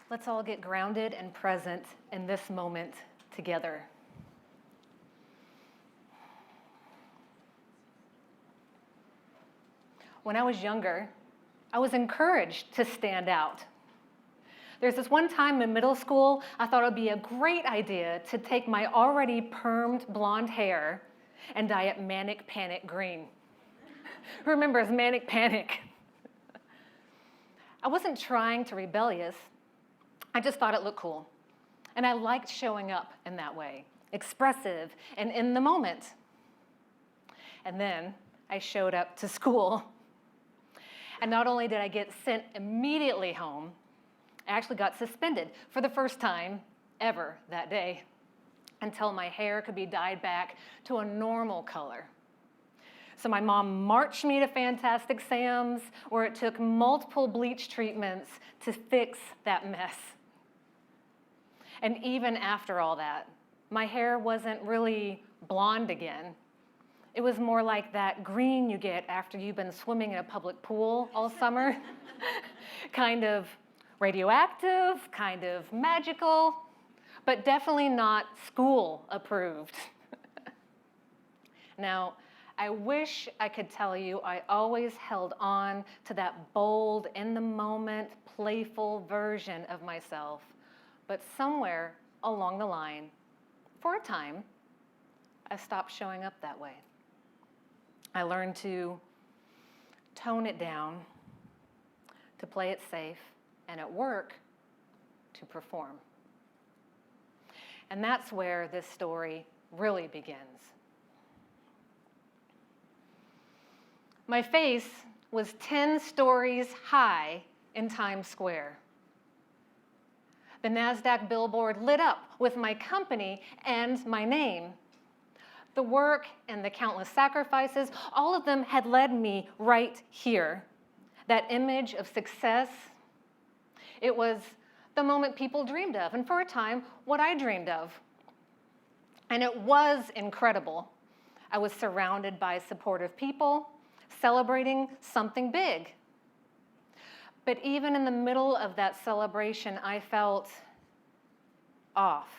Let's all get grounded and present in this moment together. When I was younger, I was encouraged to stand out. There's this one time in middle school, I thought it would be a great idea to take my already permed blonde hair and dye it Manic Panic green. Who remembers Manic Panic? I wasn't trying to be rebellious. I just thought it looked cool. And I liked showing up in that way, expressive and in the moment. And then I showed up to school. And not only did I get sent immediately home, I actually got suspended for the first time ever that day until my hair could be dyed back to a normal color. So my mom marched me to Fantastic Sam's, where it took multiple bleach treatments to fix that mess. And even after all that, my hair wasn't really blonde again. It was more like that green you get after you've been swimming in a public pool all summer. Kind of radioactive, kind of magical, but definitely not school approved. Now, I wish I could tell you I always held on to that bold, in the moment, playful version of myself, but somewhere along the line, for a time, I stopped showing up that way. I learned to tone it down, to play it safe, and at work, to perform. And that's where this story really begins. My face was 10 stories high in Times Square. The Nasdaq billboard lit up with my company and my name. The work and the countless sacrifices, all of them had led me right here. That image of success, it was the moment people dreamed of, and for a time, what I dreamed of. And it was incredible. I was surrounded by supportive people, celebrating something big. But even in the middle of that celebration, I felt off.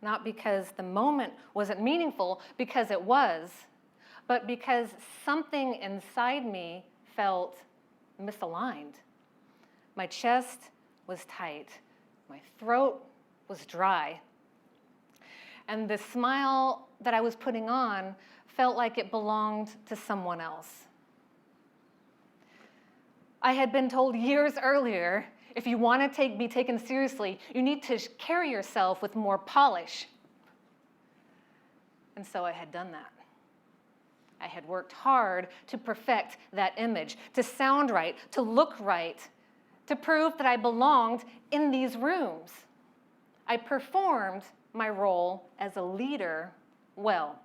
Not because the moment wasn't meaningful, because it was, but because something inside me felt misaligned. My chest was tight. My throat was dry. And the smile that I was putting on felt like it belonged to someone else. I had been told years earlier, if you want to be taken seriously, you need to carry yourself with more polish. And so I had done that. I had worked hard to perfect that image, to sound right, to look right, to prove that I belonged in these rooms. I performed my role as a leader well.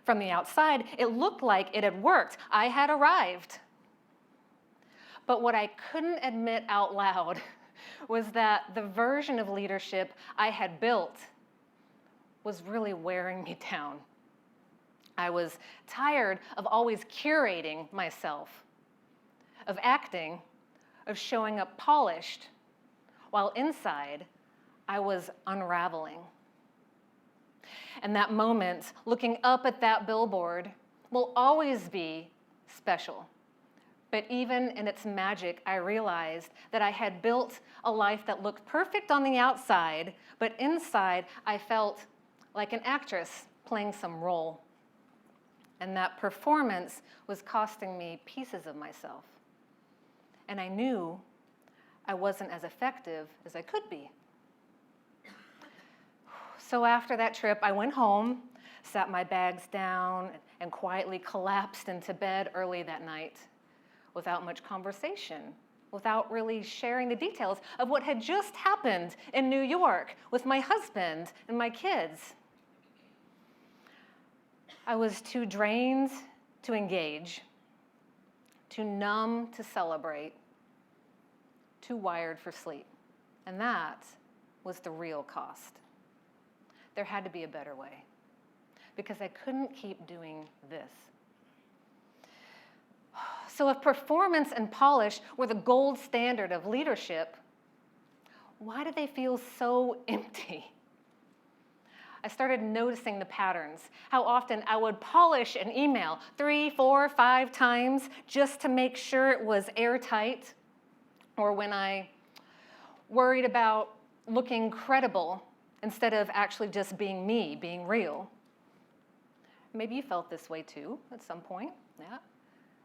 From the outside, it looked like it had worked. I had arrived. But what I couldn't admit out loud was that the version of leadership I had built was really wearing me down. I was tired of always curating myself, of acting, of showing up polished, while inside I was unraveling. And that moment, looking up at that billboard, will always be special. But even in its magic, I realized that I had built a life that looked perfect on the outside, but inside I felt like an actress playing some role. And that performance was costing me pieces of myself. And I knew I wasn't as effective as I could be. So after that trip, I went home, sat my bags down, and quietly collapsed into bed early that night without much conversation, without really sharing the details of what had just happened in New York with my husband and my kids. I was too drained to engage, too numb to celebrate, too wired for sleep. And that was the real cost. There had to be a better way, because I couldn't keep doing this. So if performance and polish were the gold standard of leadership, why do they feel so empty? I started noticing the patterns, how often I would polish an email 3, 4, 5 times just to make sure it was airtight, or when I worried about looking credible instead of actually just being me, being real. Maybe you felt this way too at some point, yeah.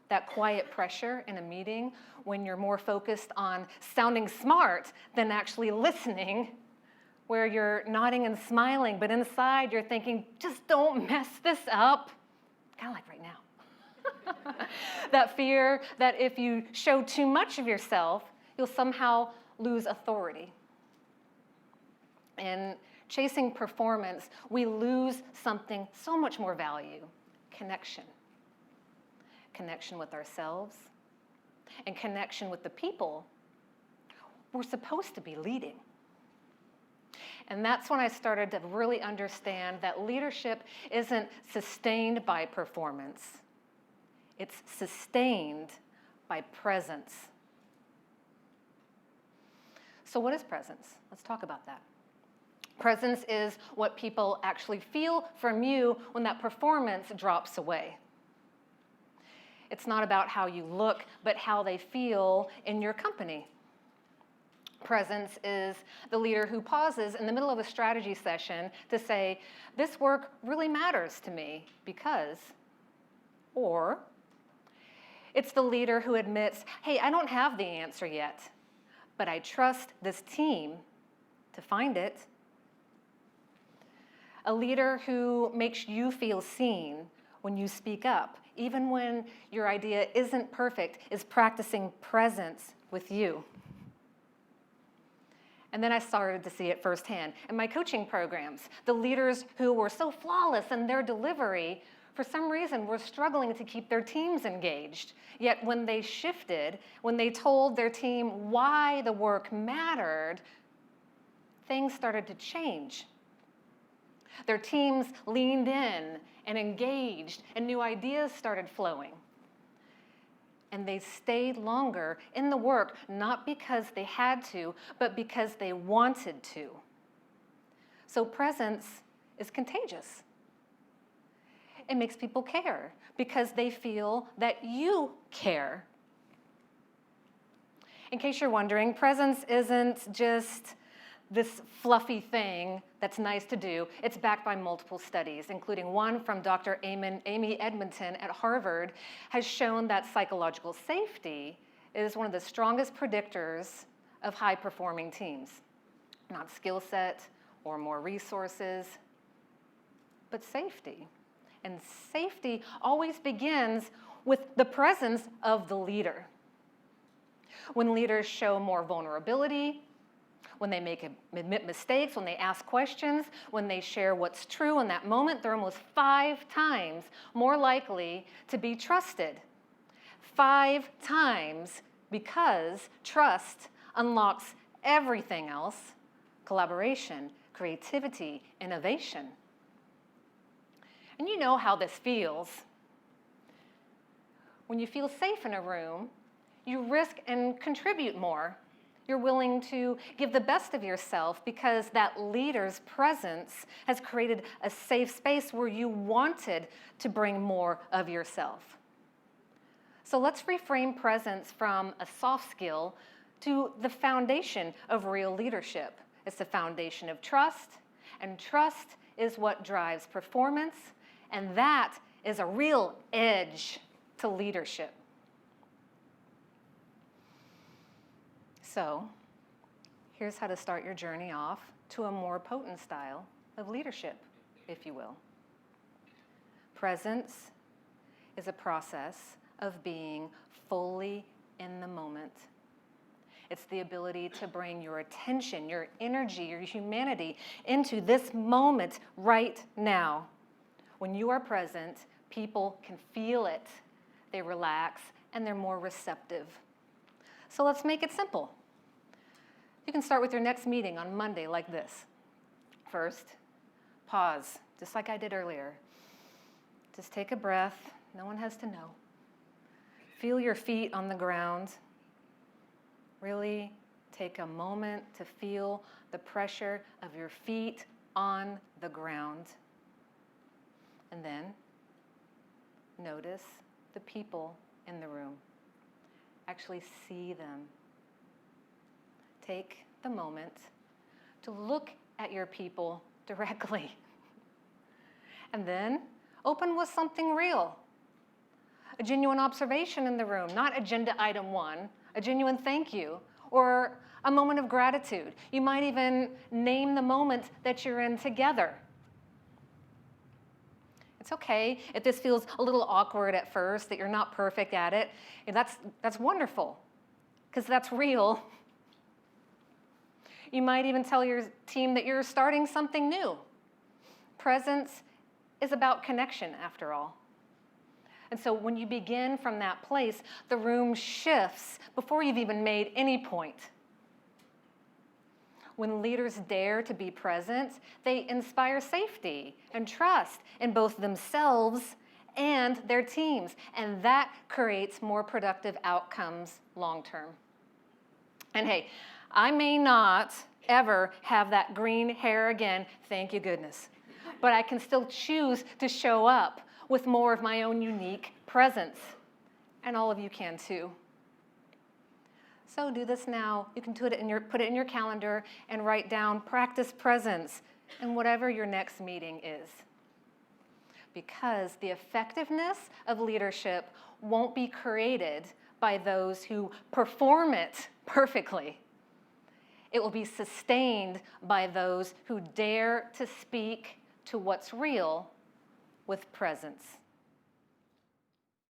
That quiet pressure in a meeting when you're more focused on sounding smart than actually listening, where you're nodding and smiling, but inside you're thinking, just don't mess this up. Kind of like right now. That fear that if you show too much of yourself, you'll somehow lose authority. In chasing performance, we lose something so much more value, connection. Connection with ourselves and connection with the people we're supposed to be leading. And that's when I started to really understand that leadership isn't sustained by performance. It's sustained by presence. So what is presence? Let's talk about that. Presence is what people actually feel from you when that performance drops away. It's not about how you look, but how they feel in your company. Presence is the leader who pauses in the middle of a strategy session to say, this work really matters to me because, or it's the leader who admits, hey, I don't have the answer yet, but I trust this team to find it. A leader who makes you feel seen when you speak up, even when your idea isn't perfect, is practicing presence with you. And then I started to see it firsthand in my coaching programs. The leaders who were so flawless in their delivery, for some reason, were struggling to keep their teams engaged. Yet when they shifted, when they told their team why the work mattered, things started to change. Their teams leaned in and engaged, and new ideas started flowing. And they stayed longer in the work, not because they had to, but because they wanted to. So presence is contagious. It makes people care because they feel that you care. In case you're wondering, presence isn't just this fluffy thing that's nice to do. It's backed by multiple studies, including one from Dr. Amy Edmonton at Harvard, has shown that psychological safety is one of the strongest predictors of high-performing teams. Not skill set or more resources, but safety. And safety always begins with the presence of the leader. When leaders show more vulnerability, when they admit mistakes, when they ask questions, when they share what's true in that moment, they're almost 5 times more likely to be trusted. 5 times, because trust unlocks everything else: collaboration, creativity, innovation. And you know how this feels. When you feel safe in a room, you risk and contribute more. You're willing to give the best of yourself because that leader's presence has created a safe space where you wanted to bring more of yourself. So let's reframe presence from a soft skill to the foundation of real leadership. It's the foundation of trust, and trust is what drives performance, and that is a real edge to leadership. So, here's how to start your journey off to a more potent style of leadership, if you will. Presence is a process of being fully in the moment. It's the ability to bring your attention, your energy, your humanity into this moment right now. When you are present, people can feel it. They relax, and they're more receptive. So let's make it simple. You can start with your next meeting on Monday like this. First, pause, just like I did earlier. Just take a breath. No one has to know. Feel your feet on the ground. Really take a moment to feel the pressure of your feet on the ground. And then notice the people in the room. Actually see them. Take the moment to look at your people directly. And then open with something real. A genuine observation in the room, not agenda item 1, a genuine thank you, or a moment of gratitude. You might even name the moment that you're in together. It's okay if this feels a little awkward at first, that you're not perfect at it. And that's wonderful, because that's real. You might even tell your team that you're starting something new. Presence is about connection, after all. And so when you begin from that place, the room shifts before you've even made any point. When leaders dare to be present, they inspire safety and trust in both themselves and their teams. And that creates more productive outcomes long term. And hey, I may not ever have that green hair again, thank you goodness. But I can still choose to show up with more of my own unique presence. And all of you can too. So do this now. You can put it in your calendar and write down practice presence in whatever your next meeting is. Because the effectiveness of leadership won't be created by those who perform it perfectly. It will be sustained by those who dare to speak to what's real with presence.